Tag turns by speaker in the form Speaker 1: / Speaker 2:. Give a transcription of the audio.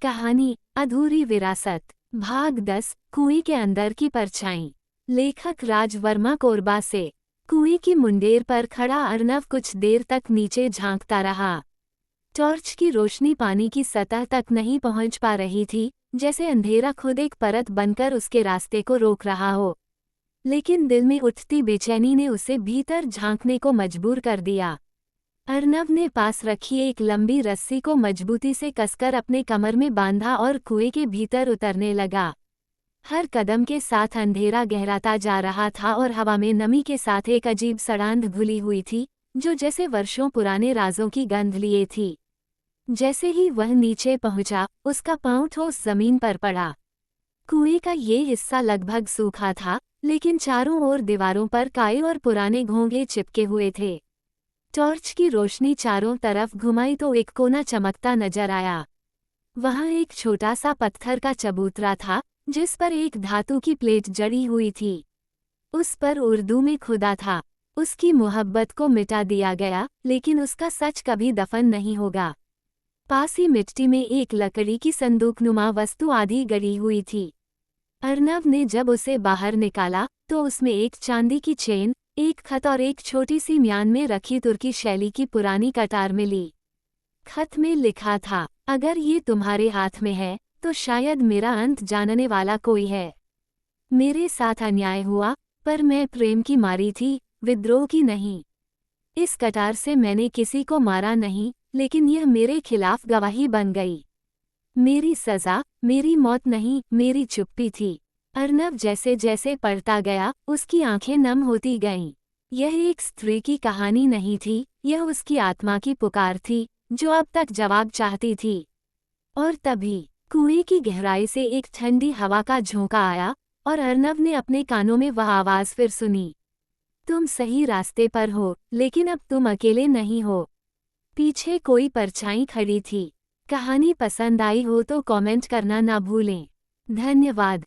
Speaker 1: कहानी अधूरी विरासत, भाग 10, कुएं के अंदर की परछाई। लेखक राज वर्मा कोरबा से। कुएं की मुंडेर पर खड़ा अर्नव कुछ देर तक नीचे झांकता रहा। टॉर्च की रोशनी पानी की सतह तक नहीं पहुंच पा रही थी, जैसे अंधेरा खुद एक परत बनकर उसके रास्ते को रोक रहा हो। लेकिन दिल में उठती बेचैनी ने उसे भीतर झांकने को मजबूर कर दिया। अर्नव ने पास रखी एक लंबी रस्सी को मजबूती से कसकर अपने कमर में बांधा और कुएं के भीतर उतरने लगा। हर कदम के साथ अंधेरा गहराता जा रहा था और हवा में नमी के साथ एक अजीब सड़ांध घुली हुई थी, जो जैसे वर्षों पुराने राजों की गंध लिए थी। जैसे ही वह नीचे पहुंचा, उसका पांव ठोस जमीन पर पड़ा। कुएं का ये हिस्सा लगभग सूखा था, लेकिन चारों ओर दीवारों पर काई और पुराने घोंघे चिपके हुए थे। टॉर्च की रोशनी चारों तरफ घुमाई तो एक कोना चमकता नजर आया। वहां एक छोटा सा पत्थर का चबूतरा था, जिस पर एक धातु की प्लेट जड़ी हुई थी। उस पर उर्दू में खुदा था, उसकी मोहब्बत को मिटा दिया गया, लेकिन उसका सच कभी दफन नहीं होगा। पास ही मिट्टी में एक लकड़ी की संदूकनुमा वस्तु आधी गड़ी हुई थी। अर्नव ने जब उसे बाहर निकाला तो उसमें एक चांदी की चेन, एक खत और एक छोटी सी म्यान में रखी तुर्की शैली की पुरानी कटार मिली। खत में लिखा था, अगर ये तुम्हारे हाथ में है तो शायद मेरा अंत जानने वाला कोई है। मेरे साथ अन्याय हुआ, पर मैं प्रेम की मारी थी, विद्रोह की नहीं। इस कटार से मैंने किसी को मारा नहीं, लेकिन यह मेरे खिलाफ गवाही बन गई। मेरी सजा, मेरी मौत नहीं, मेरी चुप्पी थी। अर्नव जैसे जैसे पढ़ता गया, उसकी आंखें नम होती गईं। यह एक स्त्री की कहानी नहीं थी, यह उसकी आत्मा की पुकार थी, जो अब तक जवाब चाहती थी। और तभी कुएं की गहराई से एक ठंडी हवा का झोंका आया, और अर्नव ने अपने कानों में वह आवाज फिर सुनी। तुम सही रास्ते पर हो, लेकिन अब तुम अकेले नहीं हो। पीछे कोई परछाई खड़ी थी। कहानी पसंद आई हो तो कमेंट करना ना भूलें। धन्यवाद।